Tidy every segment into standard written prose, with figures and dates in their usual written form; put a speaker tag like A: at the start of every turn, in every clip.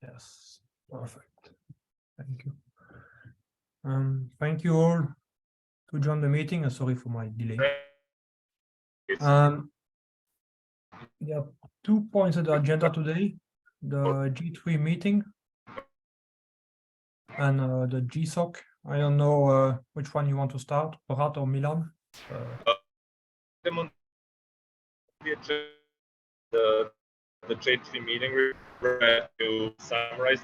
A: Yes, perfect. Thank you. Thank you all to join the meeting, and sorry for my delay. There are 2 points on the agenda today: the G3 meeting and the GSoC. I don't know which one you want to start, Bharat or Milan.
B: The G3 meeting we're to summarize.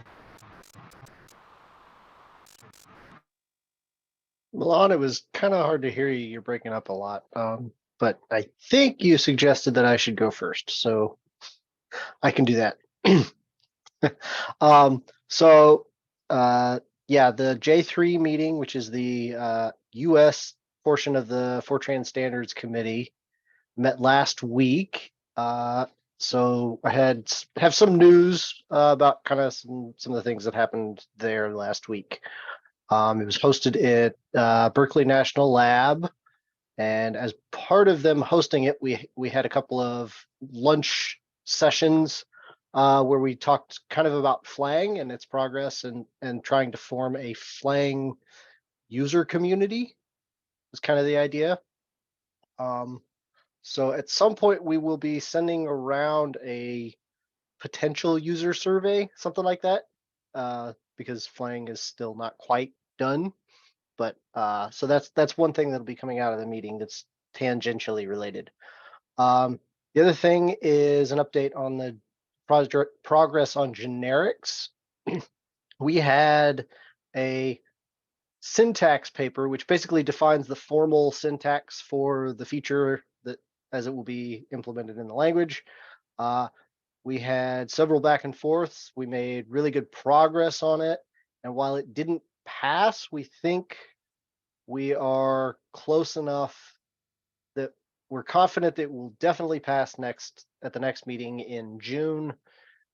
C: Milan, it was kind of hard to hear you. You're breaking up a lot. But I think you suggested that I should go first, so I can do that. Yeah, the J3 meeting, which is the US portion of the Fortran Standards Committee, met last week. So I have some news about kind of some of the things that happened there last week. It was hosted at Berkeley National Lab, and as part of them hosting it, we had a couple of lunch sessions where we talked kind of about Flang and its progress and trying to form a Flang user community was kind of the idea. So at some point we will be sending around a potential user survey, something like that, because Flang is still not quite done. But so that's one thing that'll be coming out of the meeting that's tangentially related. The other thing is an update on the progress on generics. We had a syntax paper, which basically defines the formal syntax for the feature that as it will be implemented in the language. We had several back and forths. We made really good progress on it. And while it didn't pass, we think we are close enough that we're confident that it will definitely pass at the next meeting in June.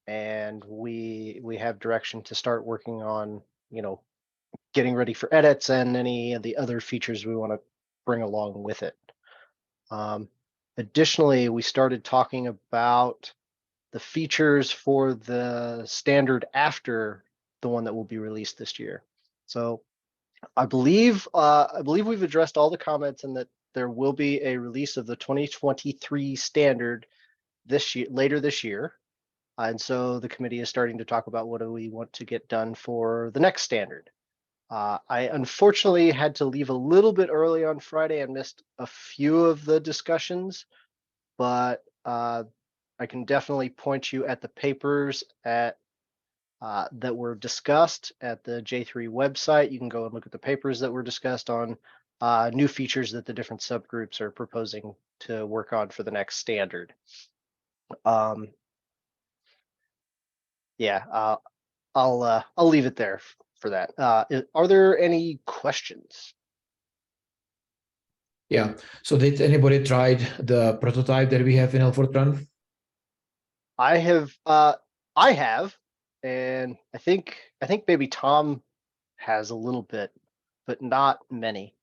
C: And we have direction to start working on, getting ready for edits and any of the other features we want to bring along with it. Additionally, we started talking about the features for the standard after the one that will be released this year. So I believe we've addressed all the comments and that there will be a release of the 2023 standard later this year. And so the committee is starting to talk about what do we want to get done for the next standard. I unfortunately had to leave a little bit early on Friday and missed a few of the discussions, but I can definitely point you at the papers that were discussed at the J3 website. You can go and look at the papers that were discussed on new features that the different subgroups are proposing to work on for the next standard. Yeah, I'll leave it there for that. Are there any questions?
D: Yeah. So did anybody tried the prototype that we have in Fortran?
C: I have, and I think maybe Tom has a little bit, but not many.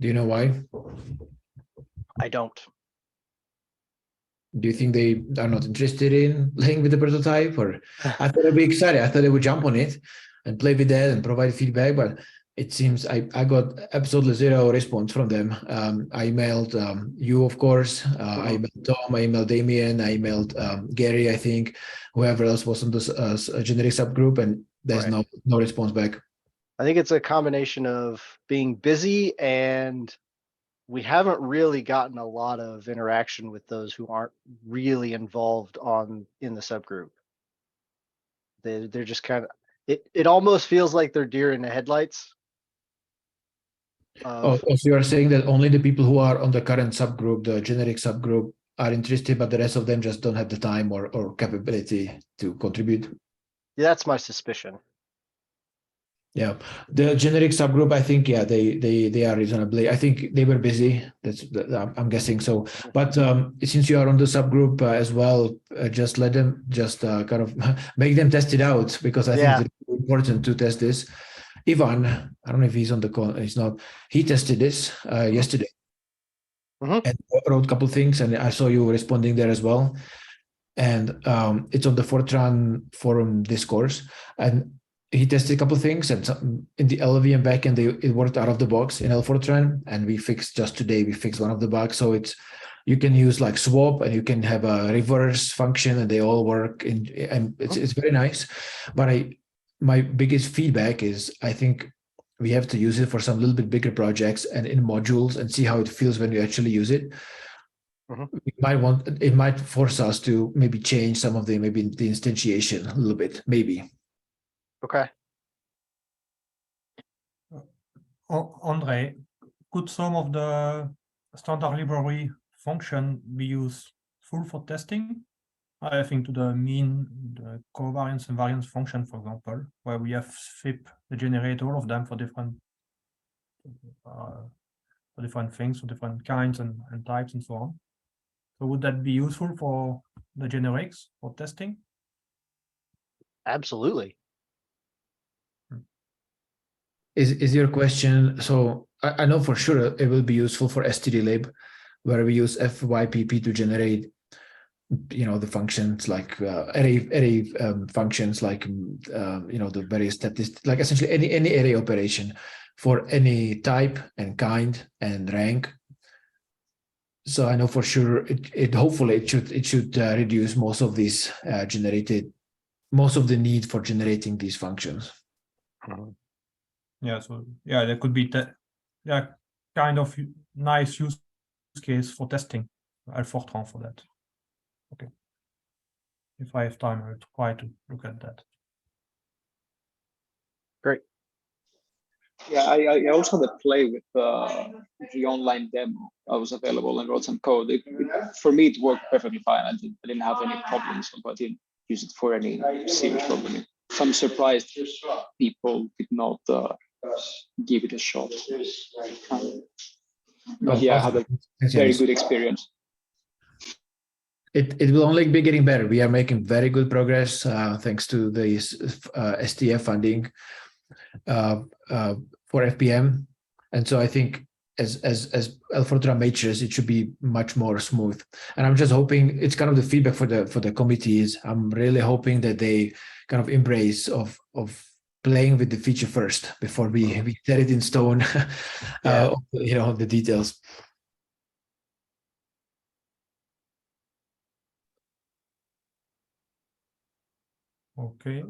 D: Do you know why?
C: I don't.
D: Do you think they are not interested in playing with the prototype? Or I thought they'd be excited. I thought they would jump on it and play with that and provide feedback, but it seems I got absolutely zero response from them. I emailed you, of course. I emailed Tom. I emailed Damien. I emailed Gary, I think, whoever else was on this generic subgroup, and there's no response back.
C: I think it's a combination of being busy, and we haven't really gotten a lot of interaction with those who aren't really involved in the subgroup. They're just kind of, it almost feels like they're deer in the headlights.
D: So you are saying that only the people who are on the current subgroup, the generic subgroup, are interested, but the rest of them just don't have the time or capability to contribute?
C: Yeah, that's my suspicion.
D: Yeah, the generic subgroup, I think, yeah, they are reasonably. I think they were busy. I'm guessing so. But since you are on the subgroup as well, just let them kind of make them test it out, because I think it's important to test this. Ivan, I don't know if he's on the call. He's not. He tested this yesterday and wrote a couple of things, and I saw you responding there as well. and it's on the Fortran forum discourse. And he tested a couple of things, and in the LLVM backend, it worked out of the box in Fortran, and we fixed just today. We fixed one of the bugs, so you can use like swap, and you can have a reverse function, and they all work. And it's very nice. But my biggest feedback is I think we have to use it for some little bit bigger projects and in modules and see how it feels when you actually use it. It might force us to maybe change some of the instantiation a little bit, maybe.
C: Okay.
A: Andre, could some of the standard library function be useful for testing? I think to the mean, the covariance and variance function, for example, where we have FIP that generate all of them for different things, for different kinds and types and so on. So would that be useful for the generics for testing?
C: Absolutely.
D: Is your question, so I know for sure it will be useful for stdlib, where we use fypp to generate, the functions like array functions, like the various statistics, like essentially any array operation for any type and kind and rank. So I know for sure hopefully it should reduce most of these most of the need for generating these functions.
A: Yeah, so yeah, there could be kind of nice use case for testing Fortran for that. Okay. If I have time, I'll try to look at that.
C: Great.
E: Yeah, I also had a play with the online demo. I was available and wrote some code. For me, it worked perfectly fine. I didn't have any problems, but I didn't use it for any serious programming. So I'm surprised people did not give it a shot. But yeah, I had a very good experience.
D: It will only be getting better. We are making very good progress thanks to the STF funding for FPM, and so I think as Fortran matures, it should be much more smooth. And I'm just hoping, it's kind of the feedback for the committees. I'm really hoping that they kind of embrace of playing with the feature first before we set it in stone. The details.
A: Okay,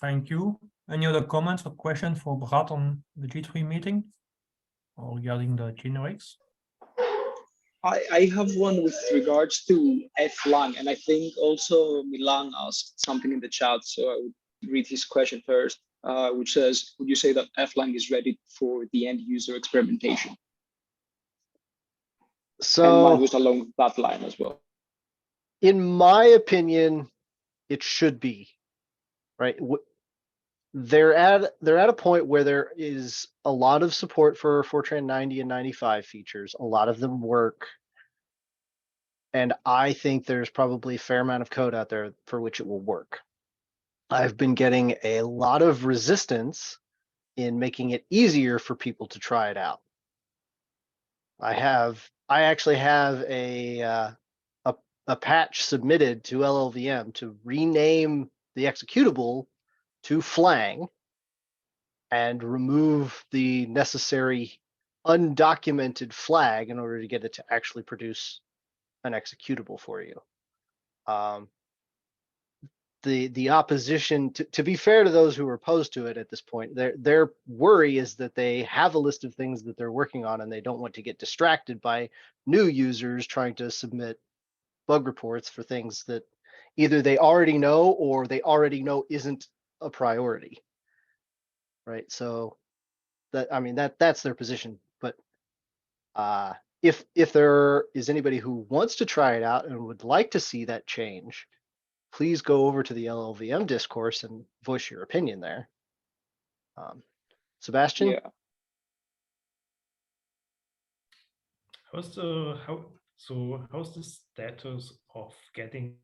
A: thank you. Any other comments or questions for Brad on the G3 meeting or regarding the generics?
E: I have one with regards to F-lang, and I think also Milan asked something in the chat, so I would read his question first, which says, would you say that F-lang is ready for the end user experimentation?
C: So
E: and mine was along that line as well.
C: In my opinion, it should be, right? They're at a point where there is a lot of support for Fortran 90 and 95 features. A lot of them work. And I think there's probably a fair amount of code out there for which it will work. I've been getting a lot of resistance in making it easier for people to try it out. I actually have a patch submitted to LLVM to rename the executable to Flang and remove the necessary undocumented flag in order to get it to actually produce an executable for you. The opposition, to be fair to those who are opposed to it at this point, their worry is that they have a list of things that they're working on and they don't want to get distracted by new users trying to submit bug reports for things that either they already know or they already know isn't a priority. Right. So that's their position. But if there is anybody who wants to try it out and would like to see that change, please go over to the LLVM discourse and voice your opinion there. Sebastian?
E: Yeah.
F: How's the status of getting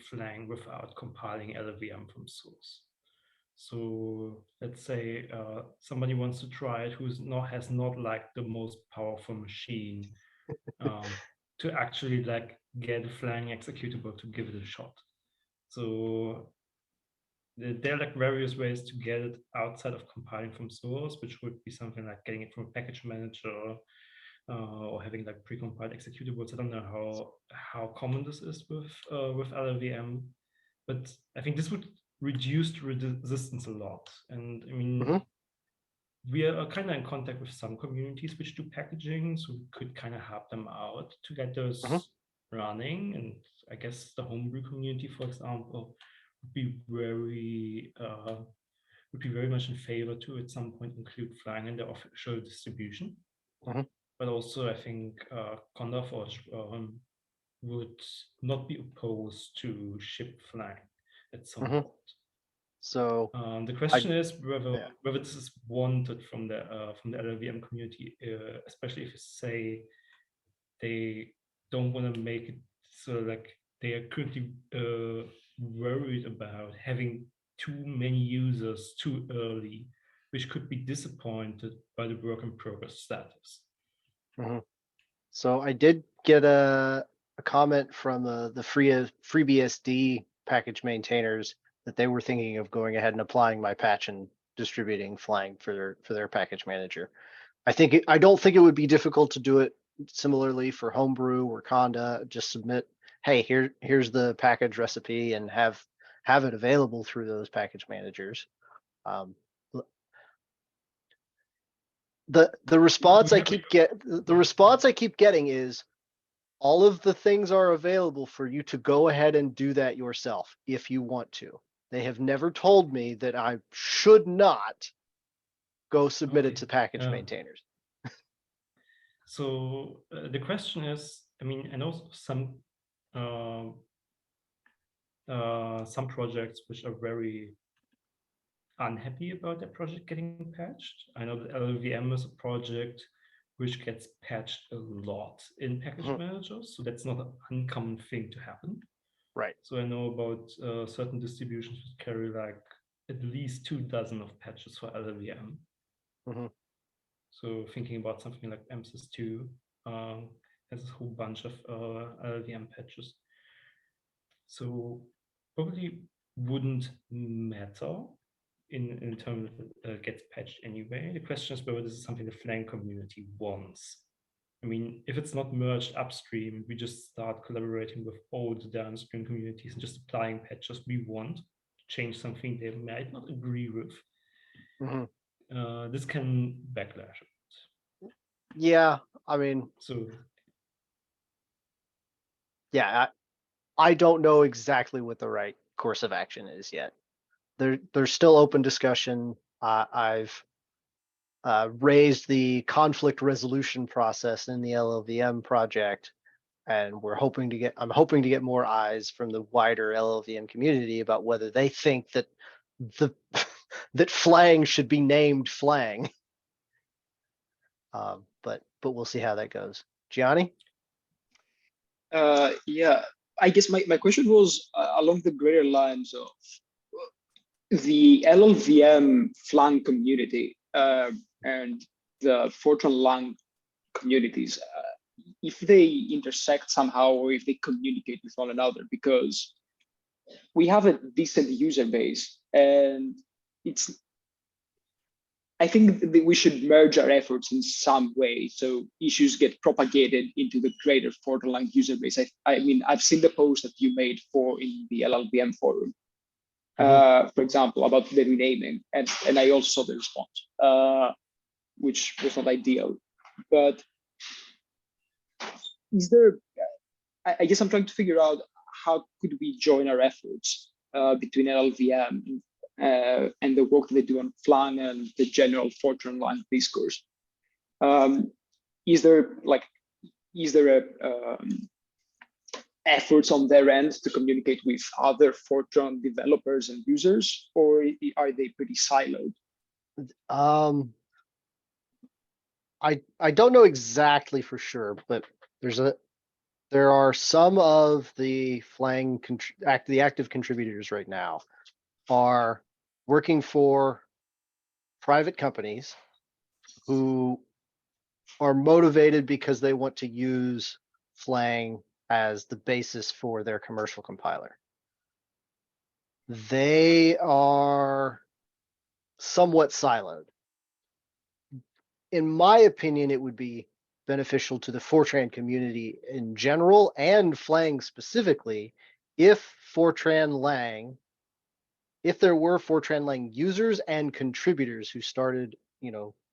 F: Flang without compiling LLVM from source? So let's say somebody wants to try it who's has not like the most powerful machine to actually like get a Flang executable to give it a shot. So there are like various ways to get it outside of compiling from source, which would be something like getting it from a package manager, or having like precompiled executables. I don't know how common this is with LLVM, but I think this would reduce the resistance a lot. And I mean, we are kind of in contact with some communities which do packaging, so we could kind of help them out to get those running. And I guess the homebrew community, for example, would be very much in favor to at some point include Flang in the official distribution. But also, I think Condaforge would not be opposed to ship Flang at some point.
C: So
F: the question is whether this is wanted from the LLVM community, especially if you say they don't want to make it so like they are currently worried about having too many users too early, which could be disappointed by the work in progress status.
C: So I did get a comment from the FreeBSD package maintainers that they were thinking of going ahead and applying my patch and distributing Flang for their package manager. I don't think it would be difficult to do it similarly for Homebrew or Conda. Just submit, hey, here's the package recipe, and have it available through those package managers. The response I keep getting is all of the things are available for you to go ahead and do that yourself if you want to. They have never told me that I should not go submit it to package maintainers.
F: So the question is, I mean, I know some projects which are very unhappy about their project getting patched. I know that LLVM is a project which gets patched a lot in package managers, so that's not an uncommon thing to happen.
C: Right.
F: So I know about certain distributions which carry like at least 24 of patches for LLVM. So thinking about something like MSys2 has a whole bunch of LLVM patches. So probably wouldn't matter in terms of it gets patched anyway. The question is whether this is something the Flang community wants. I mean, if it's not merged upstream, we just start collaborating with all the downstream communities and just applying patches we want to change something they might not agree with. This can backlash.
C: Yeah, I mean,
F: so
C: yeah, I don't know exactly what the right course of action is yet. There's still open discussion. I've raised the conflict resolution process in the LLVM project, and I'm hoping to get more eyes from the wider LLVM community about whether they think that that Flang should be named Flang. But we'll see how that goes. Gianni?
E: Yeah, I guess my question was along the greater lines of the LLVM Flang community and the Fortran-lang communities, if they intersect somehow or if they communicate with one another, because we have a decent user base, and I think that we should merge our efforts in some way so issues get propagated into the greater Fortran-lang user base. I mean, I've seen the post that you made in the LLVM forum, for example, about the renaming, and I also saw the response, which was not ideal. But is there, I guess I'm trying to figure out how could we join our efforts between LLVM and the work that they do on Flang and the general Fortran-lang discourse. Is there efforts on their end to communicate with other Fortran developers and users, or are they pretty siloed?
C: I don't know exactly for sure, but there are some of the Flang the active contributors right now are working for private companies who are motivated because they want to use Flang as the basis for their commercial compiler. They are somewhat siloed. In my opinion, it would be beneficial to the Fortran community in general and Flang specifically if Fortran-lang, if there were Fortran-lang users and contributors who started,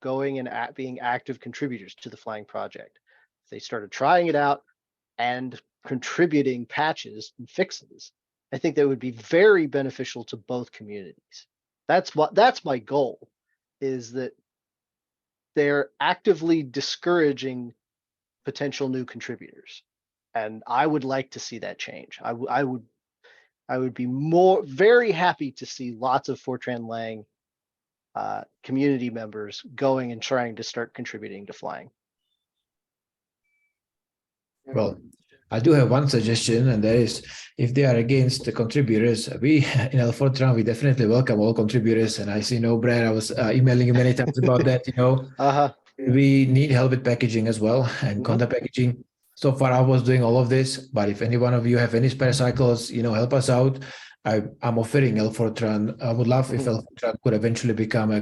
C: going and being active contributors to the Flang project. If they started trying it out and contributing patches and fixes, I think that would be very beneficial to both communities. That's my goal, is that they're actively discouraging potential new contributors. And I would like to see that change. I would be very happy to see lots of Fortran-lang community members going and trying to start contributing to Flang.
D: Well, I do have one suggestion, and that is if they are against the contributors, we in Fortran, we definitely welcome all contributors. And I see, Brad, I was emailing you many times about that, We need help with packaging as well and content packaging. So far, I was doing all of this, but if any one of you have any spare cycles, help us out. I'm offering Fortran. I would love if Fortran could eventually become a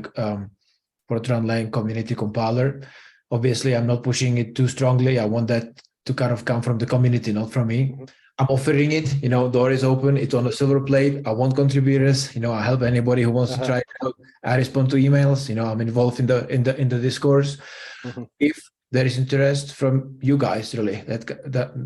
D: Fortran-lang community compiler. Obviously, I'm not pushing it too strongly. I want that to kind of come from the community, not from me. I'm offering it, door is open, it's on a silver plate. I want contributors, I help anybody who wants to try it out. I respond to emails, I'm involved in the discourse. If there is interest from you guys, really, that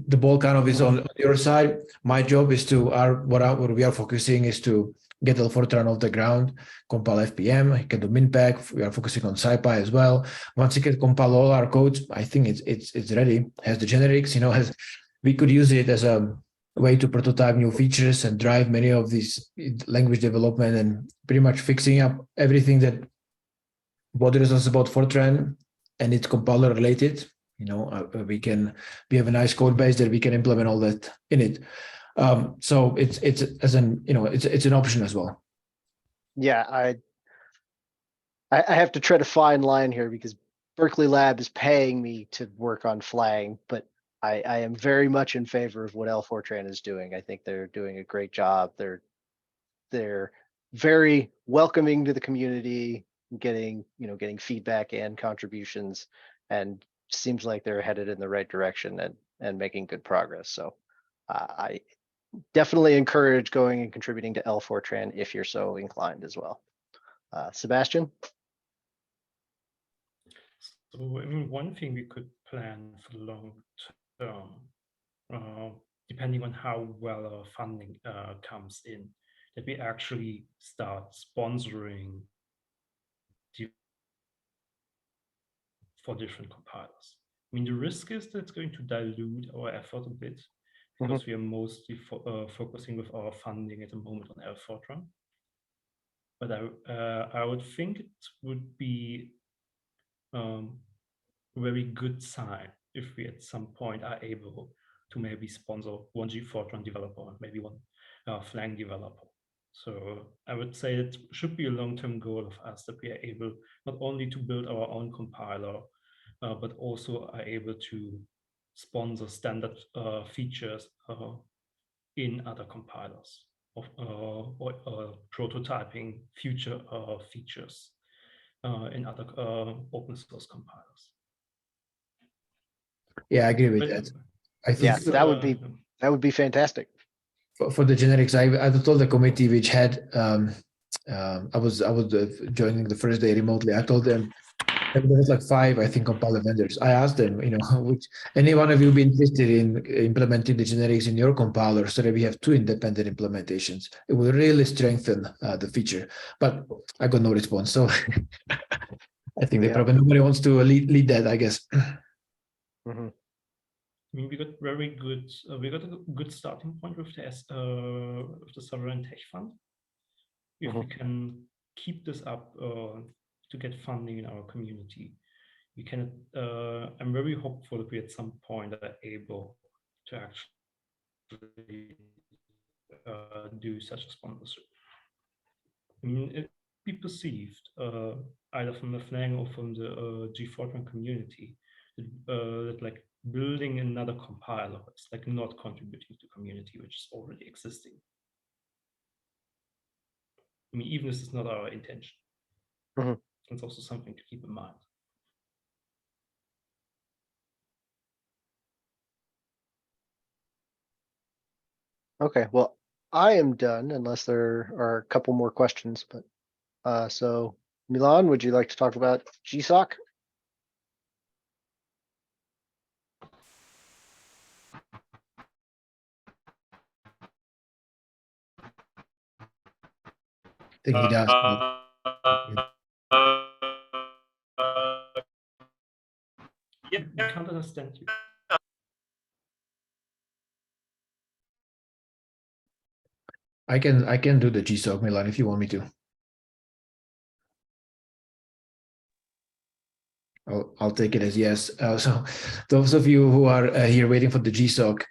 D: the ball kind of is on your side. My job is what we are focusing is to get Fortran off the ground, compile FPM, I can do MinPack. We are focusing on SciPy as well. Once you can compile all our codes, I think it's ready. Has the generics, we could use it as a way to prototype new features and drive many of these language development and pretty much fixing up everything that bothers us about Fortran and it's compiler related. We have a nice code base that we can implement all that in it. So it's an option as well.
C: Yeah, I have to tread a fine line here because Berkeley Lab is paying me to work on Flang, but I am very much in favor of what Fortran is doing. I think they're doing a great job. They're very welcoming to the community, getting feedback and contributions, and seems like they're headed in the right direction and making good progress. So I definitely encourage going and contributing to Fortran if you're so inclined as well. Sebastian?
F: So, one thing we could plan for the long term, depending on how well our funding comes in, that we actually start sponsoring for different compilers. The risk is that it's going to dilute our effort a bit because we are mostly focusing with our funding at the moment on Fortran. But I would think it would be a very good sign if we at some point are able to maybe sponsor one Fortran developer, maybe one Flang developer. So I would say it should be a long-term goal of us that we are able not only to build our own compiler, but also are able to sponsor standard features in other compilers or prototyping future features in other open source compilers.
D: Yeah, I agree with that. I think
C: that would be fantastic.
D: For the generics, I told the committee which had I was joining the first day remotely. I told them there was like 5, I think, compiler vendors. I asked them, which any one of you be interested in implementing the generics in your compiler so that we have 2 independent implementations. It will really strengthen the feature. But I got no response. So I think probably nobody wants to lead that, I guess.
F: We got very good. We got a good starting point with the Sovereign Tech Fund. If we can keep this up to get funding in our community, we can. I'm very hopeful that we at some point are able to actually do such a sponsorship. It be perceived either from the Flang or from the Fortran community that building another compiler. It's like not contributing to community, which is already existing. I mean, even if this is not our intention, it's also something to keep in mind.
C: Okay, well, I am done unless there are a couple more questions, but so Milan, would you like to talk about GSoC?
D: I think he does.
F: Yeah, I can't understand you.
D: I can do the GSoC, Milan, if you want me to. I'll take it as yes. So those of you who are here waiting for the GSoC,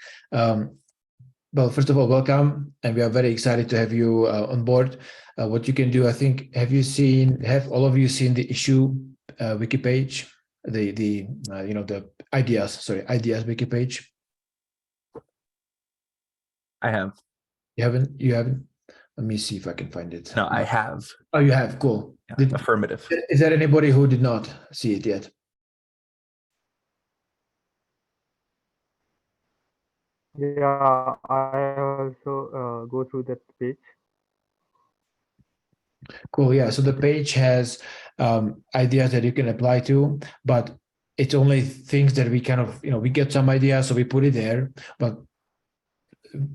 D: well, first of all, welcome, and we are very excited to have you on board. What you can do, I think, have all of you seen the issue wiki page, the ideas wiki page?
G: I have.
D: You haven't? You haven't? Let me see if I can find it.
G: No, I have.
D: Oh, you have. Cool.
G: Yeah, affirmative.
D: Is there anybody who did not see it yet?
H: Yeah, I also go through that page.
D: Cool. Yeah. So the page has ideas that you can apply to, but it's only things that we kind of, we get some ideas, so we put it there, but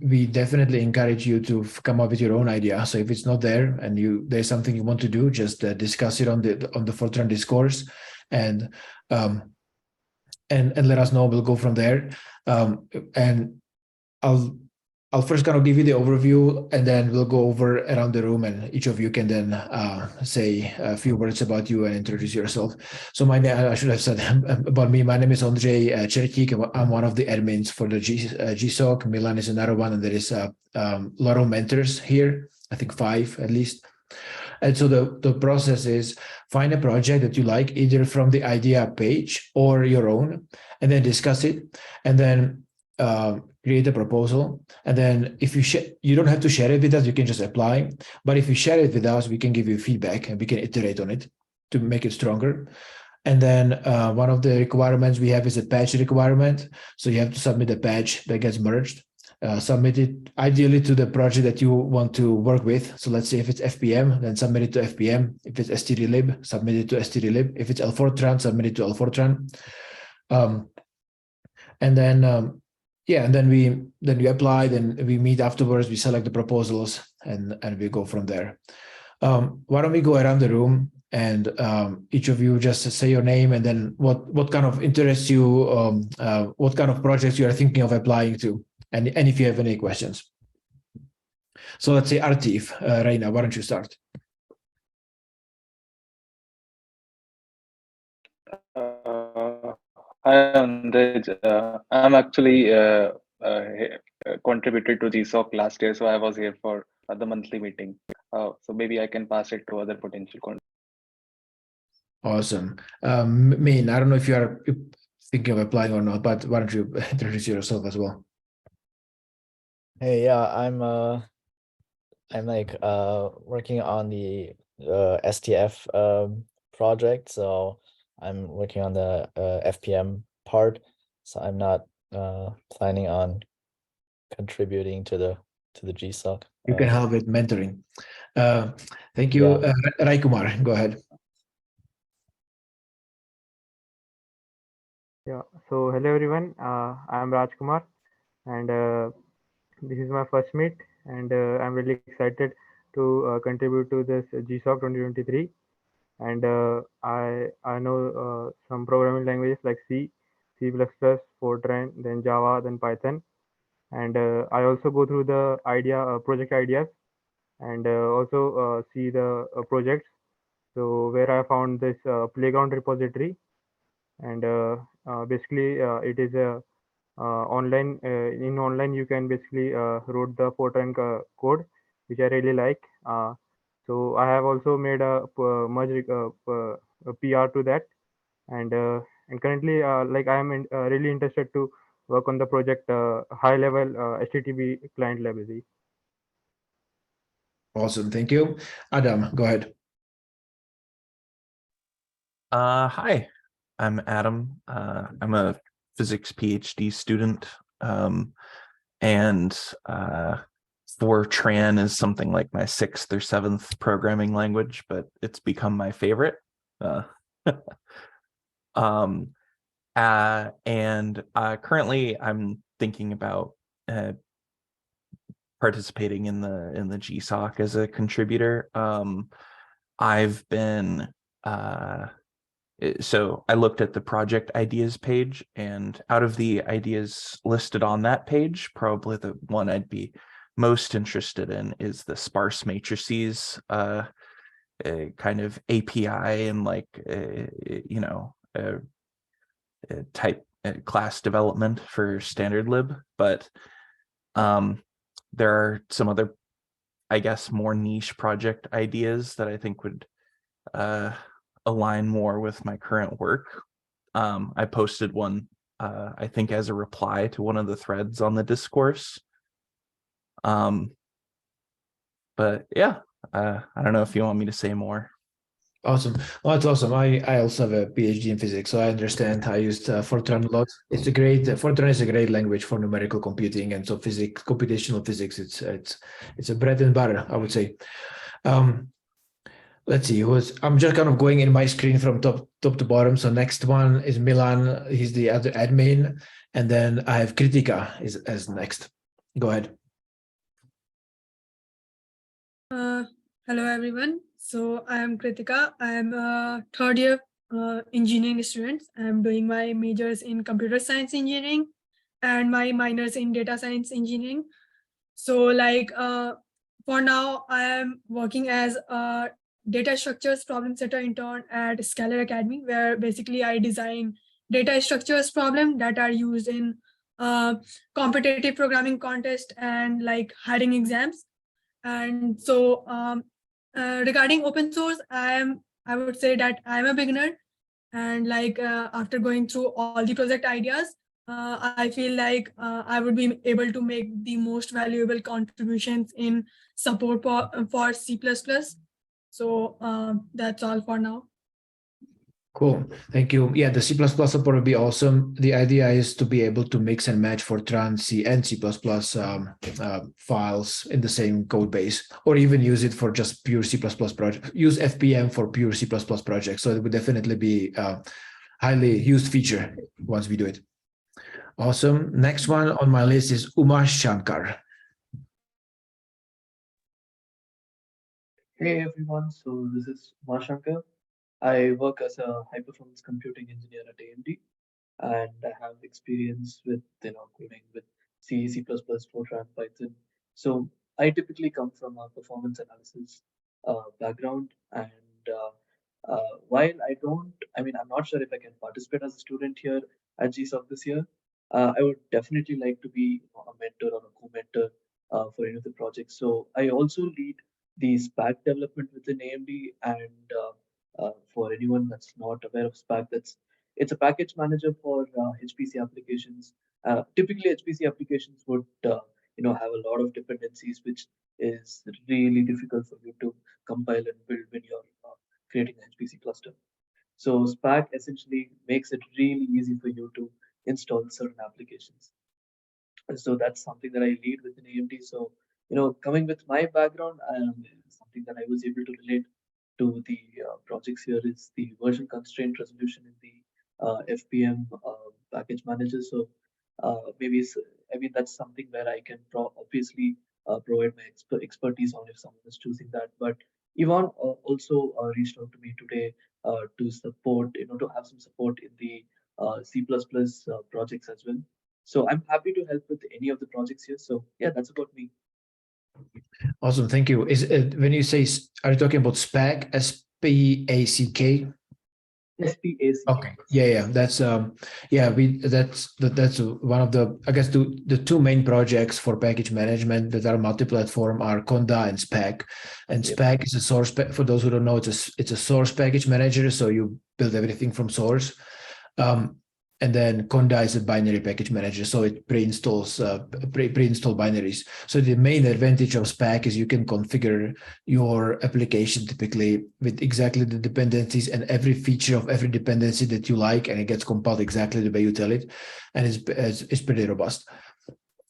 D: we definitely encourage you to come up with your own idea. So if it's not there and there's something you want to do, just discuss it on the Fortran discourse and let us know. We'll go from there. And I'll first kind of give you the overview, and then we'll go over around the room, and each of you can then say a few words about you and introduce yourself. So I should have said about me. My name is Ondřej Čertík. I'm one of the admins for the GSoC. Milan is another one, and there is a lot of mentors here. I think 5 at least. And so the process is find a project that you like, either from the idea page or your own, and then discuss it, and then create a proposal. And then if you don't have to share it with us, you can just apply. But if you share it with us, we can give you feedback and we can iterate on it to make it stronger. And then one of the requirements we have is a patch requirement. So you have to submit a patch that gets merged. Submit it ideally to the project that you want to work with. So let's say if it's FPM, then submit it to FPM. If it's stdlib, submit it to stdlib. If it's Fortran, submit it to Fortran. And then and then we apply, then we meet afterwards, we select the proposals, and we go from there. Why don't we go around the room, and each of you just say your name, and then what kind of interests you, what kind of projects you are thinking of applying to, and if you have any questions. So let's say Artif, Reina, why don't you start?
E: Hi, Ondřej. I'm actually contributed to GSoC last year, so I was here for the monthly meeting. So maybe I can pass it to other potential contributors.
D: Awesome. Min, I don't know if you are thinking of applying or not, but why don't you introduce yourself as well?
I: Hey, yeah, I'm like working on the STF project, so I'm working on the FPM part, so I'm not planning on contributing to the GSoC.
D: You can help with mentoring. Thank you.
I: Yeah.
D: Rai Kumar, go ahead.
H: Yeah, so hello everyone, I'm Rajkumar, and this is my first meet, and I'm really excited to contribute to this GSoC 2023. And I know some programming languages like C, C++, Fortran, then Java, then Python. And I also go through the project ideas, and also see the projects. So where I found this playground repository, and basically it is a online. In online, you can basically wrote the Fortran code, which I really like. So I have also made a merge a PR to that, and And currently, like I am really interested to work on the project high level HTTP client library.
D: Awesome, thank you. Adam, go ahead.
G: Hi, I'm Adam. I'm a physics PhD student, and Fortran is something like my 6th or 7th programming language, but it's become my favorite. And currently I'm thinking about participating in the GSoC as a contributor. I've been so I looked at the project ideas page, and out of the ideas listed on that page, probably the one I'd be most interested in is the sparse matrices kind of API and like you know type class development for standard lib. But there are some other, I guess, more niche project ideas that I think would align more with my current work. I posted one, I think, as a reply to one of the threads on the discourse. But yeah, I don't know if you want me to say more.
D: Awesome. Well, that's awesome. I also have a PhD in physics, so I understand. I used Fortran a lot. It's a great Fortran is a great language for numerical computing, and so physics, computational physics. It's a bread and butter, I would say. Let's see. I'm just kind of going in my screen from top to bottom. So next one is Milan. He's the other admin, and then I have Kritika as next. Go ahead.
J: Hello everyone. So I am Kritika. I am a third year engineering student. I am doing my majors in computer science engineering and my minors in data science engineering. So like for now, I am working as a data structures problem setter intern at Scalar Academy, where basically I design data structures problem that are used in competitive programming contest and like hiring exams. And so regarding open source, I would say that I'm a beginner, and like after going through all the project ideas, I feel like I would be able to make the most valuable contributions in support for C++. So that's all for now.
D: Cool, thank you. Yeah, the C++ support would be awesome. The idea is to be able to mix and match Fortran C and C++ files in the same code base, or even use it for just pure C++ project. Use FPM for pure C++ projects. So it would definitely be a highly used feature once we do it. Awesome. Next one on my list is Umesh Shankar.
K: Hey everyone, so this is Umesh Shankar. I work as a high-performance computing engineer at AMD, and I have experience with coding with C, C++, Fortran, Python. So I typically come from a performance analysis background, and while I'm not sure if I can participate as a student here at GSoC this year. I would definitely like to be a mentor or a co-mentor for any of the projects. So I also lead the SPAC development within AMD, and for anyone that's not aware of SPAC, it's a package manager for HPC applications. Typically, HPC applications would have a lot of dependencies, which is really difficult for you to compile and build when you're creating an HPC cluster. So SPAC essentially makes it really easy for you to install certain applications. And so that's something that I lead within AMD. So coming with my background, something that I was able to relate to the projects here is the version constraint resolution in the FPM package manager. So that's something where I can obviously provide my expertise on if someone is choosing that. But Ivan also reached out to me today to support, to have some support in the C++ projects as well. So I'm happy to help with any of the projects here. So yeah, that's about me.
D: Awesome, thank you. Is when you say, are you talking about SPAC? SPACK?
K: SPACK.
D: Okay. Yeah. That's that's one of the, I guess, the two main projects for package management that are multi-platform are Conda and SPAC. And SPAC is a source. For those who don't know, it's a source package manager. So you build everything from source. And then Conda is a binary package manager, so it pre-installs pre-install binaries. So the main advantage of SPAC is you can configure your application typically with exactly the dependencies and every feature of every dependency that you like, and it gets compiled exactly the way you tell it, and it's pretty robust.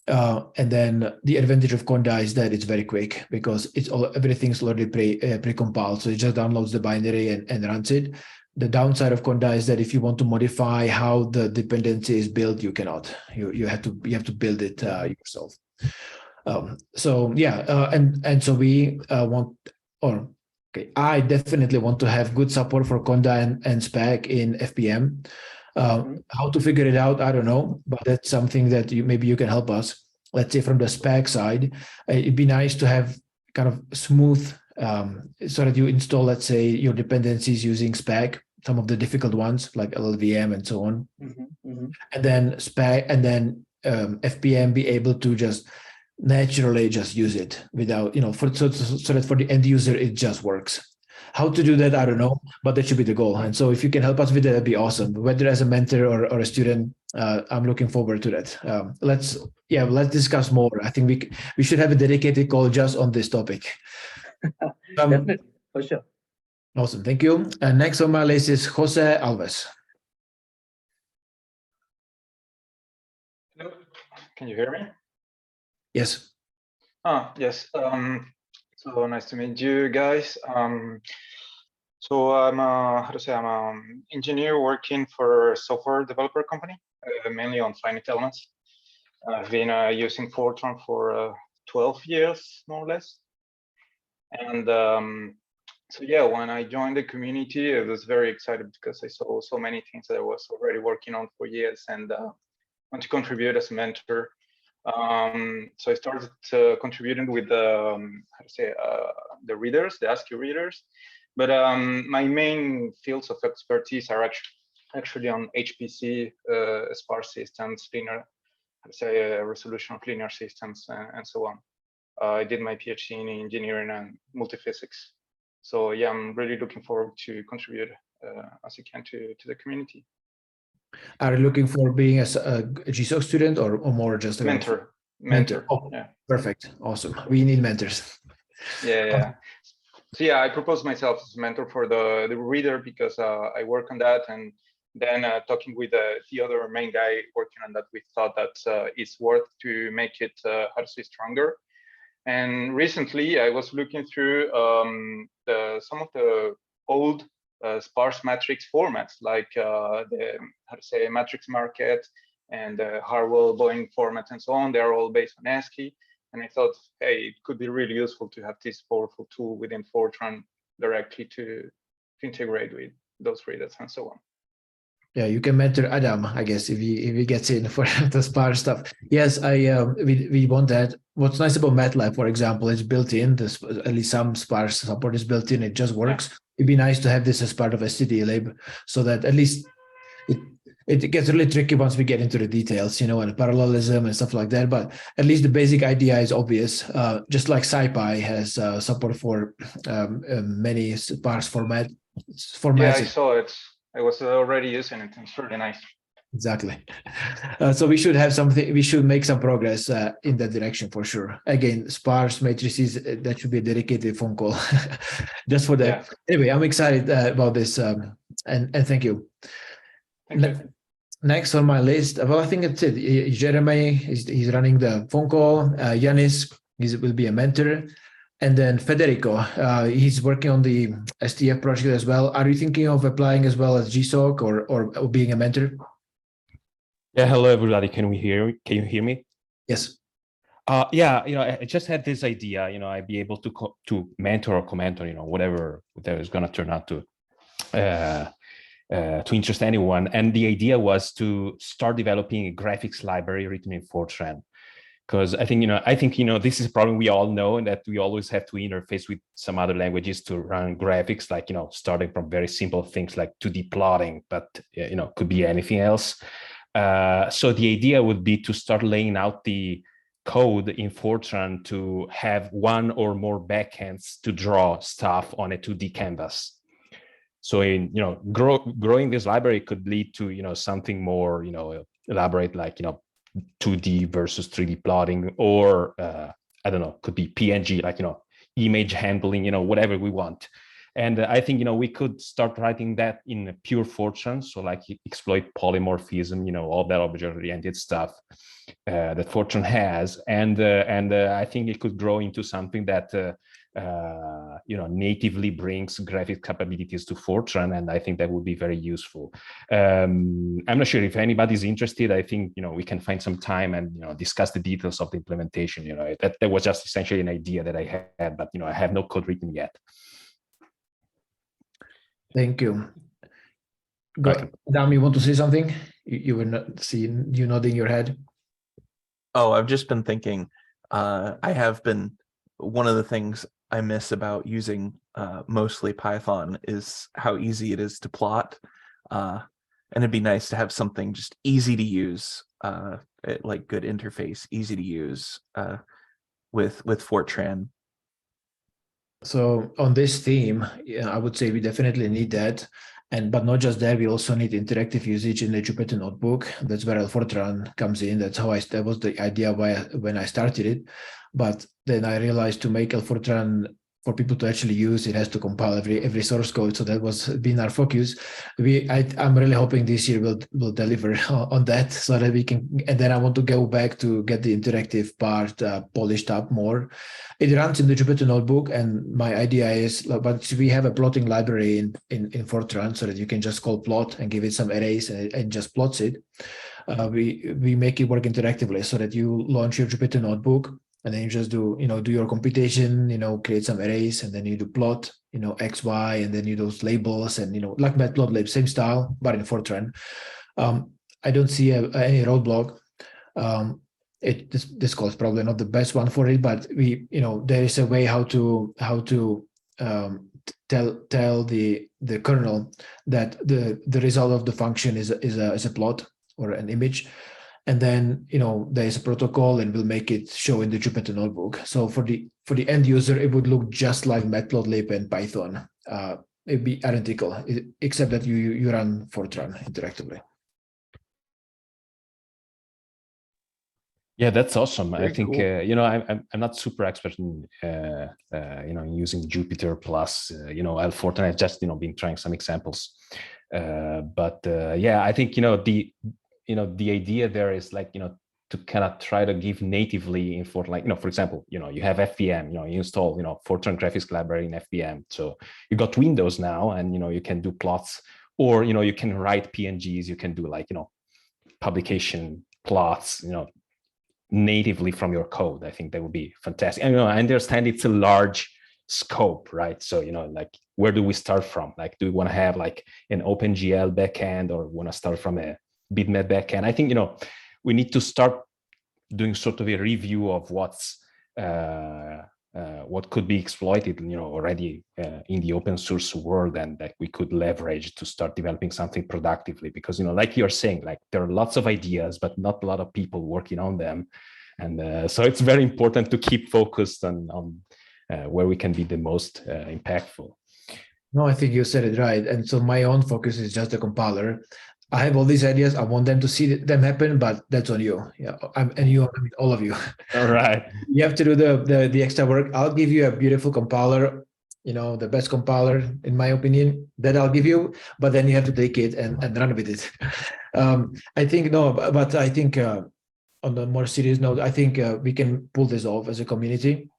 D: And then the advantage of Conda is that it's very quick because everything's already pre-compiled, so it just downloads the binary and runs it. The downside of Conda is that if you want to modify how the dependency is built, you cannot. You have to build it yourself. So yeah, and so we I definitely want to have good support for Conda and SPAC in FPM. How to figure it out, I don't know, but that's something that maybe you can help us. Let's say from the SPAC side, it'd be nice to have kind of smooth so that you install, let's say, your dependencies using SPAC, some of the difficult ones like LLVM and so on, and then SPAC and then FPM be able to just naturally just use it without, so that for the end user it just works. How to do that, I don't know, but that should be the goal. And so if you can help us with that, that'd be awesome. Whether as a mentor or a student, I'm looking forward to that. Let's discuss more. I think we should have a dedicated call just on this topic.
K: Definitely, for sure.
D: Awesome, thank you. And next on my list is Jose Alves.
L: Hello, can you hear me?
D: Yes.
L: Yes. So nice to meet you guys. So I'm I'm an engineer working for a software developer company, mainly on finite elements. I've been using Fortran for 12 years, more or less. And so yeah, when I joined the community, I was very excited because I saw so many things that I was already working on for years and want to contribute as a mentor. So I started contributing with the readers, the ASCII readers, but my main fields of expertise are actually on HPC, sparse systems, linear, resolution of linear systems, and so on. I did my PhD in engineering and multiphysics. So yeah, I'm really looking forward to contribute as I can to the community.
D: Are you looking for being a GSoC student or more just a
L: mentor?
D: Oh,
L: yeah.
D: Perfect. Awesome. We need mentors.
L: Yeah. So yeah, I proposed myself as a mentor for the reader because I work on that, and then talking with the other main guy working on that, we thought that it's worth to make it stronger. And recently, I was looking through some of the old sparse matrix formats, like the matrix market and the Harwell-Boeing format and so on. They're all based on ASCII. And I thought, hey, it could be really useful to have this powerful tool within Fortran directly to integrate with those readers and so on.
D: Yeah, you can mentor Adam, I guess, if he gets in for the sparse stuff. Yes, we want that. What's nice about MATLAB, for example, is built in. At least some sparse support is built in. It just works. Yeah. It'd be nice to have this as part of stdlib, so that at least it gets really tricky once we get into the details, and parallelism and stuff like that. But at least the basic idea is obvious. Just like SciPy has support for many sparse formats.
L: Yeah, I saw it. I was already using it. It's really nice.
D: Exactly. So we should have something. We should make some progress in that direction for sure. Again, sparse matrices. That should be a dedicated phone call, just for that. Yeah. Anyway, I'm excited about this, and thank you.
L: Thank you.
D: Next on my list, well, I think that's it. Jeremy, he's running the phone call. Yanis will be a mentor. And then Federico, he's working on the STF project as well. Are you thinking of applying as well as GSoC or being a mentor?
M: Yeah, hello everybody. Can you hear me?
D: Yes.
M: Yeah, I just had this idea. I'd be able to mentor or co-mentor, whatever that is going to turn out to interest anyone. And the idea was to start developing a graphics library written in Fortran. Because I think this is a problem we all know, and that we always have to interface with some other languages to run graphics, like, starting from very simple things like 2D plotting, but, could be anything else. So the idea would be to start laying out the code in Fortran to have one or more backends to draw stuff on a 2D canvas. So in, growing this library could lead to, something more, elaborate, like, 2D versus 3D plotting, or I don't know, could be PNG, like, image handling, whatever we want. And I think, we could start writing that in pure Fortran. So like exploit polymorphism, all that object-oriented stuff that Fortran has. And I think it could grow into something that, natively brings graphic capabilities to Fortran. And I think that would be very useful. I'm not sure if anybody's interested. I think, we can find some time and, discuss the details of the implementation. That was just essentially an idea that I had, but, I have no code written yet.
D: Thank you. Dam, you want to say something? You were not seeing you nodding your head.
G: Oh, I've just been thinking. One of the things I miss about using mostly Python is how easy it is to plot, and it'd be nice to have something just easy to use, like good interface, easy to use with Fortran.
D: So on this theme, yeah, I would say we definitely need that. But not just that, we also need interactive usage in the Jupyter Notebook. That's where Fortran comes in. That was the idea when I started it. But then I realized to make Fortran for people to actually use, it has to compile every source code. So that was been our focus. I'm really hoping this year will deliver on that, so that we can. And then I want to go back to get the interactive part polished up more. It runs in the Jupyter Notebook, and my idea is, but we have a plotting library in Fortran, so that you can just call plot and give it some arrays and it just plots it. We make it work interactively, so that you launch your Jupyter Notebook. And then you just do your computation, create some arrays, and then you do plot, X, Y, and then you do those labels, and, like Matplotlib, same style, but in Fortran. I don't see any roadblock. This call is probably not the best one for it, but there is a way how to tell the kernel that the result of the function is a plot or an image. And then, there is a protocol, and we'll make it show in the Jupyter Notebook. So for the end user, it would look just like Matplotlib and Python. It'd be identical, except that you run Fortran interactively.
M: Yeah, that's awesome.
D: Very
M: I think
D: cool.
M: I'm not super expert in using Jupyter plus Fortran. I've just been trying some examples, but yeah, I think the idea there is like, to kind of try to give natively in Fortran, like, for example, you have FVM, you install, Fortran graphics library in FVM. So you got Windows now, and, you can do plots, or, you can write PNGs, you can do like, publication plots, natively from your code. I think that would be fantastic. And, I understand it's a large scope, right? So, like, where do we start from? Like, do we want to have like an OpenGL backend, or want to start from a bitmap backend? I think, we need to start doing sort of a review of what could be exploited, already in the open source world, and that we could leverage to start developing something productively. Because, like you're saying, like, there are lots of ideas, but not a lot of people working on them. And so it's very important to keep focused on where we can be the most impactful.
D: No, I think you said it right. And so my own focus is just the compiler. I have all these ideas. I want them to see them happen, but that's on you. Yeah, all of you.
M: All right.
D: You have to do the extra work. I'll give you a beautiful compiler, the best compiler, in my opinion, that I'll give you, but then you have to take it and run with it. I think, but I think on the more serious note, I think we can pull this off as a community.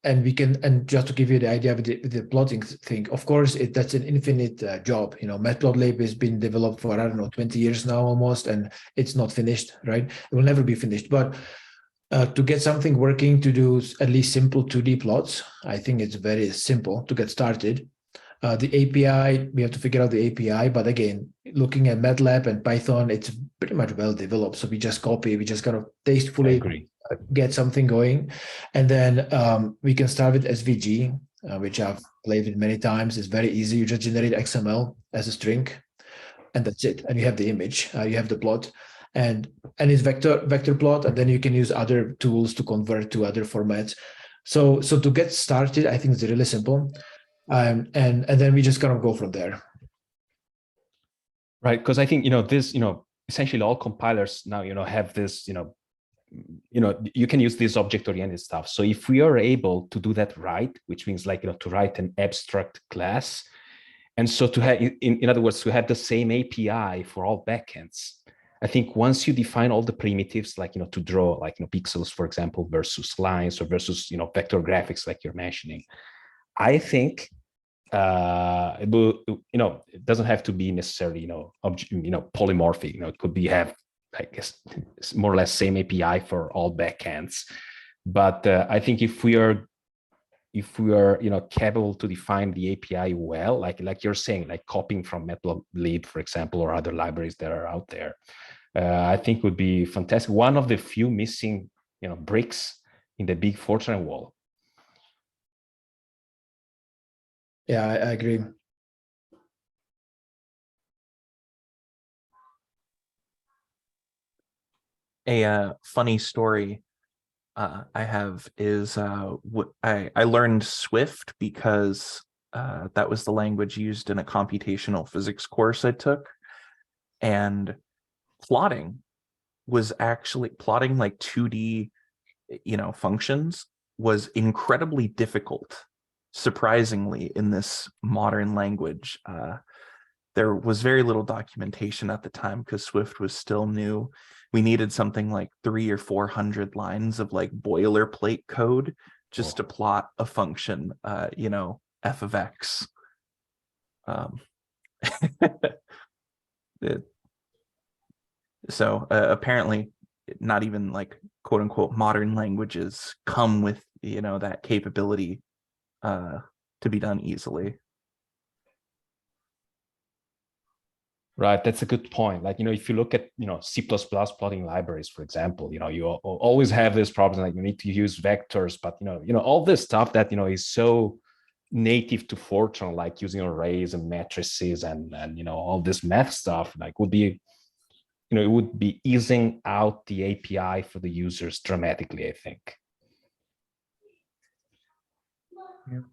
D: And just to give you the idea with the plotting thing, of course, that's an infinite job. Matplotlib has been developed for, 20 years now almost, and it's not finished, right? It will never be finished. But to get something working, to do at least simple 2D plots, I think it's very simple to get started. The API, we have to figure out the API. But again, looking at MATLAB and Python, it's pretty much well developed. So we just kind of tastefully get something going. And then we can start with SVG, which I've played with many times. It's very easy. You just generate XML as a string, and that's it. And you have the image, you have the plot, and it's vector plot. And then you can use other tools to convert to other formats. So to get started, I think it's really simple. and then we just kind of go from there.
M: Right, because I think this essentially all compilers now have this you can use this object-oriented stuff. So if we are able to do that right, which means like to write an abstract class, and so to have in other words to have the same API for all backends. I think once you define all the primitives, like to draw like pixels, for example, versus lines or versus vector graphics, like you're mentioning, I think it will, it doesn't have to be necessarily polymorphic. It could be I guess more or less same API for all backends. But I think if we are capable to define the API well, like you're saying, like copying from Matplotlib, for example, or other libraries that are out there, I think would be fantastic. One of the few missing bricks in the big Fortran wall.
D: Yeah, I agree.
G: A funny story I have is I learned Swift because that was the language used in a computational physics course I took, and plotting like 2D functions was incredibly difficult, surprisingly, in this modern language. There was very little documentation at the time because Swift was still new. We needed something like 300 or 400 lines of like boilerplate code just to plot a function, f of x. So apparently not even like quote unquote modern languages come with that capability to be done easily.
M: Right, that's a good point. Like, if you look at, C++ plotting libraries, for example, you always have this problem, like you need to use vectors, but, all this stuff that, is so native to Fortran, like using arrays and matrices and all this math stuff, like would be, it would be easing out the API for the users dramatically, I think.
A: Yeah.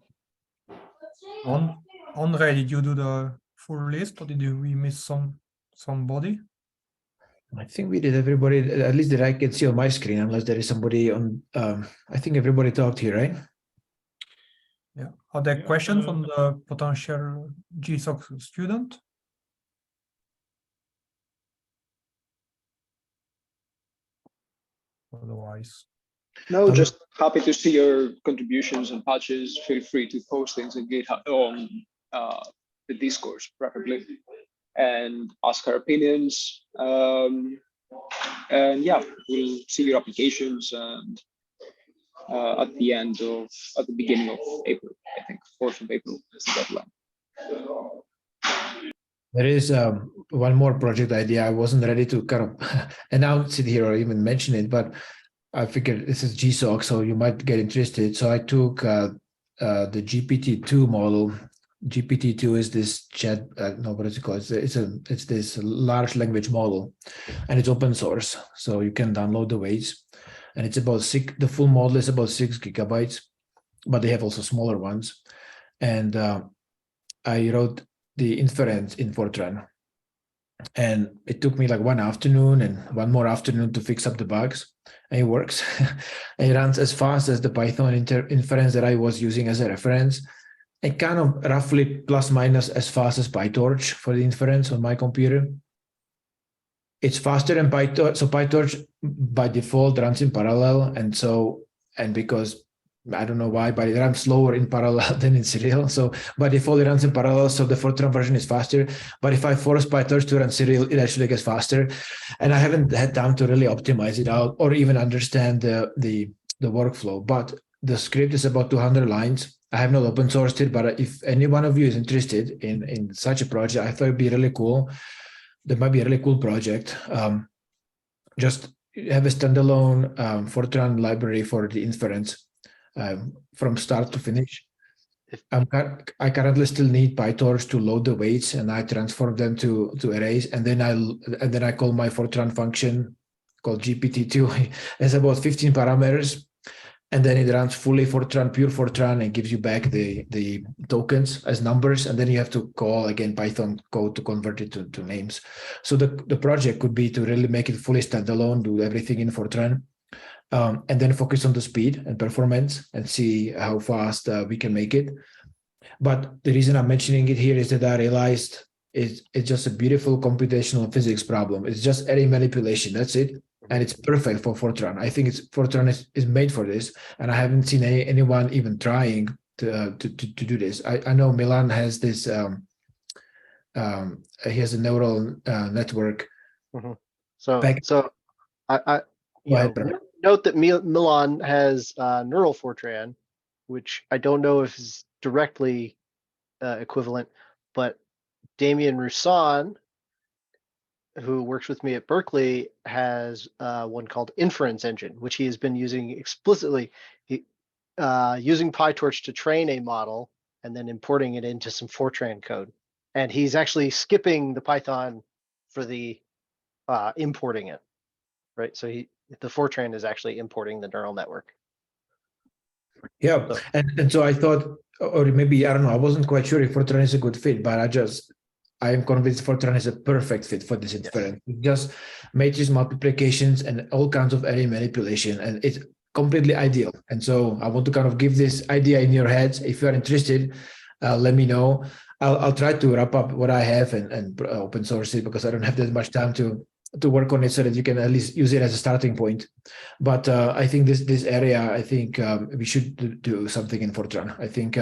A: Andre, did you do the full list, or did we miss somebody?
D: I think we did everybody, at least that I can see on my screen, unless there is somebody on. I think everybody talked here, right?
A: Yeah. Are there questions from the potential GSoC student? Otherwise.
E: No, just happy to see your contributions and patches. Feel free to post things in GitHub on the Discourse, preferably, and ask our opinions. And yeah, we'll see your applications and at the beginning of April, I think 4th of April is the deadline.
D: There is one more project idea. I wasn't ready to kind of announce it here or even mention it, but I figured this is GSoC, so you might get interested. So I took the GPT-2 model. GPT-2 is this chat, no, what is it called? It's this large language model, and it's open source, so you can download the weights. And it's about the full model is about 6 gigabytes, but they have also smaller ones. And I wrote the inference in Fortran. And it took me like one afternoon and one more afternoon to fix up the bugs. And it works. It runs as fast as the Python inference that I was using as a reference. And kind of roughly plus minus as fast as PyTorch for the inference on my computer. It's faster than PyTorch. So PyTorch by default runs in parallel. And because I don't know why, but it runs slower in parallel than in serial. So by default, it runs in parallel. So the Fortran version is faster. But if I force PyTorch to run serial, it actually gets faster. And I haven't had time to really optimize it out or even understand the workflow. But the script is about 200 lines. I have not open sourced it, but if any one of you is interested in such a project, I thought it'd be really cool. That might be a really cool project. Just have a standalone Fortran library for the inference. From start to finish. I currently still need PyTorch to load the weights, and I transform them to arrays, and then I call my Fortran function called GPT-2. It's about 15 parameters, and then it runs fully Fortran, pure Fortran, and gives you back the tokens as numbers, and then you have to call again Python code to convert it to names. So the project could be to really make it fully standalone, do everything in Fortran, and then focus on the speed and performance and see how fast we can make it. But the reason I'm mentioning it here is that I realized it's just a beautiful computational physics problem. It's just array manipulation. That's it. And it's perfect for Fortran. I think Fortran is made for this, and I haven't seen anyone even trying to do this. I know Milan has this. He has a neural network.
C: Mm-hmm. So I note that Milan has neural Fortran, which I don't know if is directly equivalent, but Damien Roussan, who works with me at Berkeley, has one called Inference Engine, which he has been using explicitly, using PyTorch to train a model and then importing it into some Fortran code. And he's actually skipping the Python for the importing it, right? So the Fortran is actually importing the neural network.
D: Yeah, so. And so I thought, or maybe, I don't know, I wasn't quite sure if Fortran is a good fit, but I am convinced Fortran is a perfect fit for this inference. Yes. Just matrix multiplications and all kinds of array manipulation, and it's completely ideal. And so I want to kind of give this idea in your heads. If you are interested, let me know. I'll try to wrap up what I have and open source it, because I don't have that much time to work on it, so that you can at least use it as a starting point. But I think this area, I think we should do something in Fortran. I think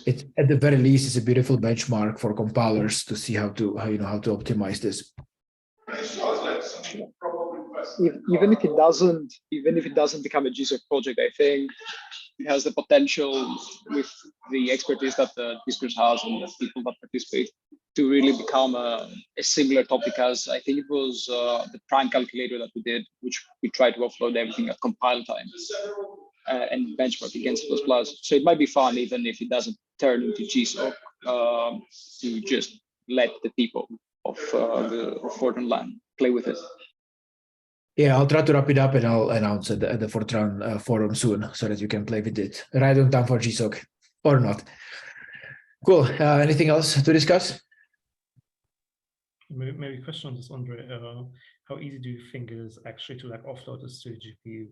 D: it, at the very least, is a beautiful benchmark for compilers to see how to optimize this.
E: Even if it doesn't become a GSoC project, I think it has the potential, with the expertise that the discourse has and the people that participate, to really become a similar topic as, I think it was the prime calculator that we did, which we tried to offload everything at compile time and benchmark against C++. So it might be fun, even if it doesn't turn into GSoC, to just let the people of Fortran-lang play with it.
D: Yeah, I'll try to wrap it up, and I'll announce at the Fortran forum soon, so that you can play with it right on time for GSoC or not. Cool. Anything else to discuss?
F: Maybe a question on this, Andre. How easy do you think it is actually to offload this to a GPU?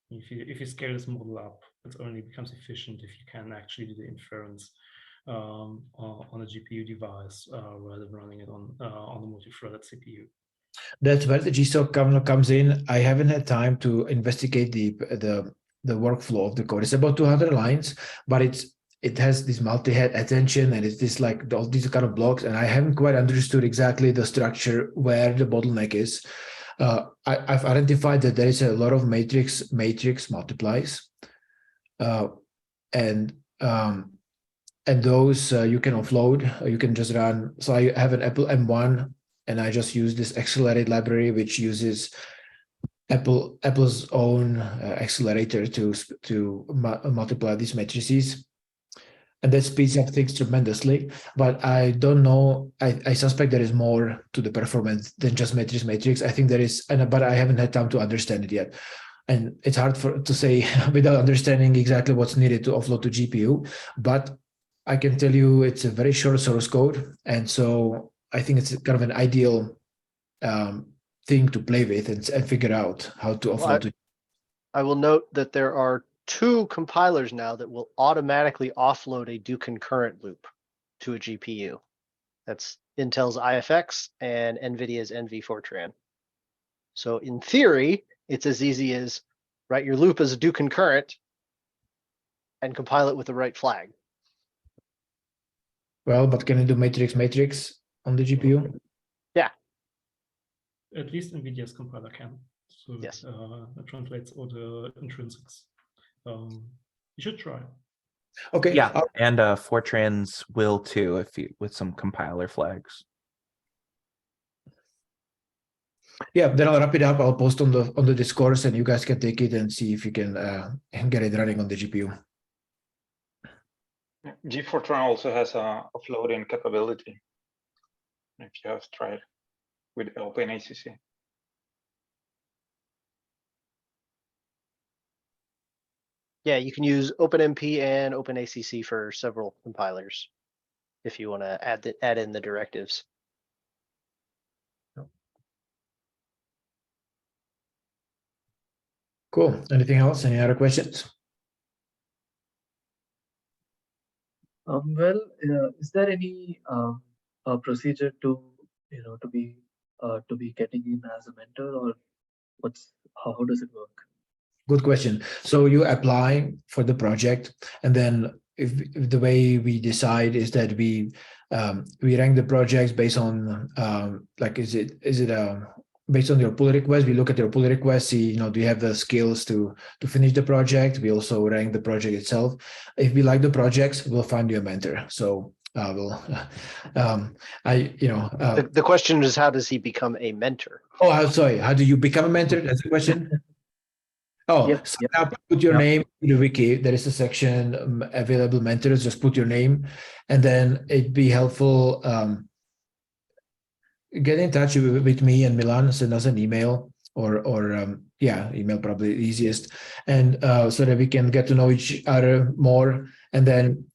F: If you scale this model up, it only becomes efficient if you can actually do the inference on a GPU device rather than running it on the multi-threaded CPU.
D: That's where the GSoC comes in. I haven't had time to investigate the workflow of the code. It's about 200 lines, but it has this multi-head attention, and it's this all these kind of blocks, and I haven't quite understood exactly the structure where the bottleneck is. I've identified that there is a lot of matrix multiplies, and those you can offload. You can just run. So I have an Apple M1, and I just use this accelerate library, which uses Apple's own accelerator to multiply these matrices. And that speeds up things tremendously, but I don't know. I suspect there is more to the performance than just matrix. I think there is, but I haven't had time to understand it yet. And it's hard to say without understanding exactly what's needed to offload to GPU. But I can tell you it's a very short source code. And so I think it's kind of an ideal thing to play with and figure out how to offload.
C: I will note that there are 2 compilers now that will automatically offload a do concurrent loop to a GPU. That's Intel's IFX and NVIDIA's NV-Fortran. So in theory, it's as easy as write your loop as a do concurrent and compile it with the right flag.
D: Well, but can you do matrix on the GPU?
C: Yeah.
F: At least NVIDIA's compiler can. So
C: yes.
F: It translates all the intrinsics. You should try.
D: Okay.
G: Yeah, and Fortran's will too, with some compiler flags.
D: Yeah, then I'll wrap it up. I'll post on the discourse, and you guys can take it and see if you can get it running on the GPU.
L: Fortran also has a offloading capability, if you have tried with Open 'ACC.
C: Yeah, you can use OpenMP and OpenACC for several compilers if you want to add in the directives.
D: Cool. Anything else? Any other questions?
K: Well, is there any procedure to to be getting in as a mentor, or how does it work?
D: Good question. So you apply for the project, and then if the way we decide is that we rank the projects based on like is it based on your pull request. We look at your pull request, see do you have the skills to finish the project. We also rank the project itself. If we like the projects, we'll find you a mentor. So the
C: question is, how does he become a mentor?
D: Oh, I'm sorry. How do you become a mentor? That's the question. Oh,
K: Yep,
D: so now put your name in the wiki. There is a section available mentors. Just put your name, and then it'd be helpful. Get in touch with me and Milan. Send us an email or email probably the easiest, and so that we can get to know each other more. And then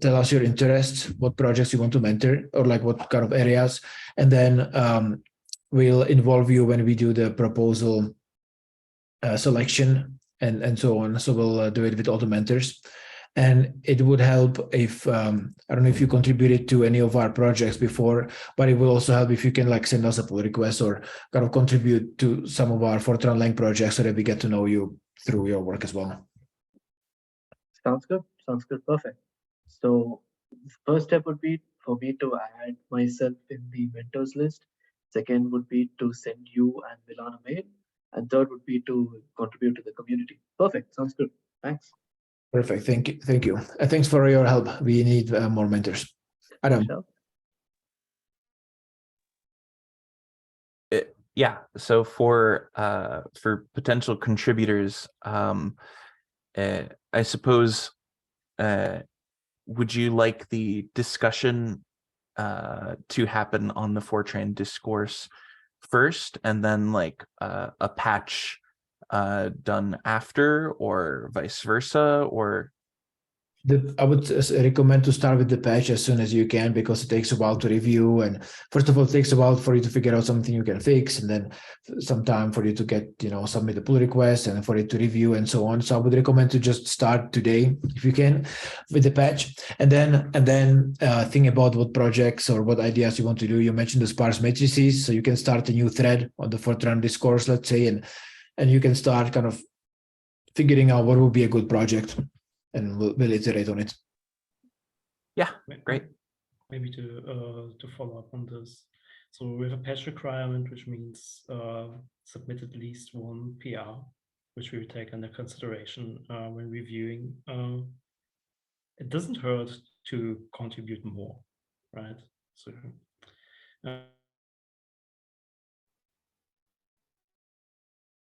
D: tell us your interests, what projects you want to mentor, or like what kind of areas, and then we'll involve you when we do the proposal. Selection and so on. So we'll do it with all the mentors, and it would help if I don't know if you contributed to any of our projects before, but it will also help if you can like send us a pull request or kind of contribute to some of our Fortran-lang projects so that we get to know you through your work as well.
K: Sounds good. Perfect. So the first step would be for me to add myself in the mentors list. Second would be to send you and Milan a mail. And third would be to contribute to the community. Perfect. Sounds good. Thanks.
D: Perfect. Thank you. Thanks for your help. We need more mentors. Adam.
G: Yeah. So for potential contributors, I suppose, would you like the discussion to happen on the Fortran discourse first, and then like a patch done after, or vice versa, or?
D: I would recommend to start with the patch as soon as you can, because it takes a while to review. And first of all, it takes a while for you to figure out something you can fix, and then some time for you to get, submit the pull request and for it to review and so on. So I would recommend to just start today, if you can, with the patch, and then think about what projects or what ideas you want to do. You mentioned the sparse matrices, so you can start a new thread on the Fortran discourse, let's say, and you can start kind of figuring out what would be a good project. And we'll iterate on it.
G: Yeah, great.
F: Maybe to follow up on this. So we have a patch requirement, which means submit at least one PR, which we will take under consideration when reviewing. It doesn't hurt to contribute more, right? So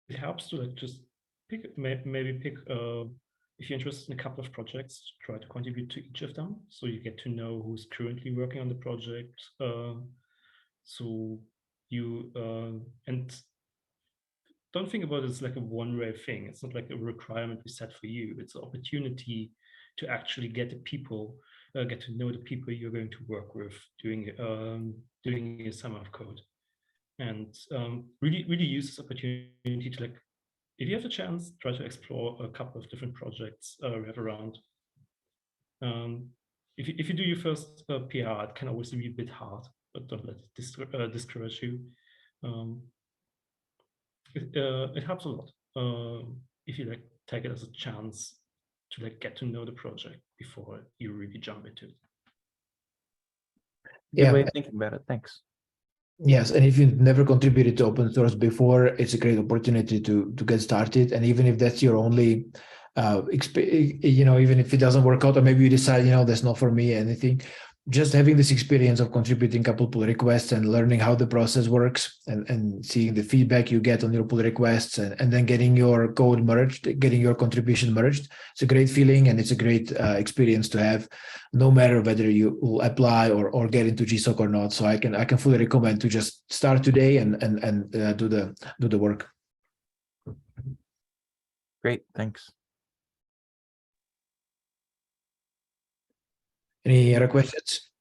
F: it helps to like just maybe pick if you're interested in a couple of projects, try to contribute to each of them, so you get to know who's currently working on the project. So you and don't think about it as like a one-way thing. It's not like a requirement we set for you. It's an opportunity to actually get the people, get to know the people you're going to work with doing a summer of code, and really use this opportunity to like, if you have a chance, try to explore a couple of different projects we have around. If you do your first PR, it can always be a bit hard, but don't let it discourage you. It helps a lot if you like take it as a chance to like get to know the project before you really jump into it.
G: Good way of thinking about it. Thanks.
D: Yes, and if you've never contributed to open source before, it's a great opportunity to get started. And even if that's your only, even if it doesn't work out, or maybe you decide, that's not for me, anything, just having this experience of contributing a couple pull requests and learning how the process works, and seeing the feedback you get on your pull requests, and then getting your code merged, getting your contribution merged. It's a great feeling, and it's a great experience to have, no matter whether you will apply or get into GSoC or not. So I can fully recommend to just start today and do the work.
G: Great, thanks.
D: Any other questions?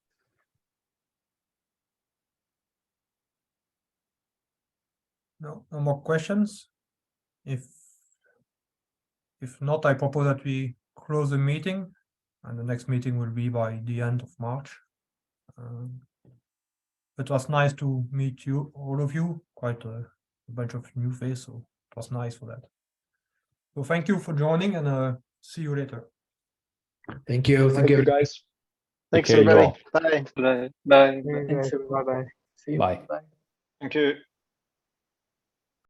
A: No more questions. If not, I propose that we close the meeting, and the next meeting will be by the end of March. It was nice to meet you, all of you, quite a bunch of new faces, so it was nice for that. So thank you for joining, and see you later.
D: Thank you.
C: Thank you, guys. Thanks,
M: care, you
C: everybody.
M: all.
C: Bye.
E: Bye. Bye.
H: Thanks,
K: Thanks,
H: guys.
K: everyone.
H: Bye bye.
K: See you.
M: Bye.
K: Bye.
L: Thank you.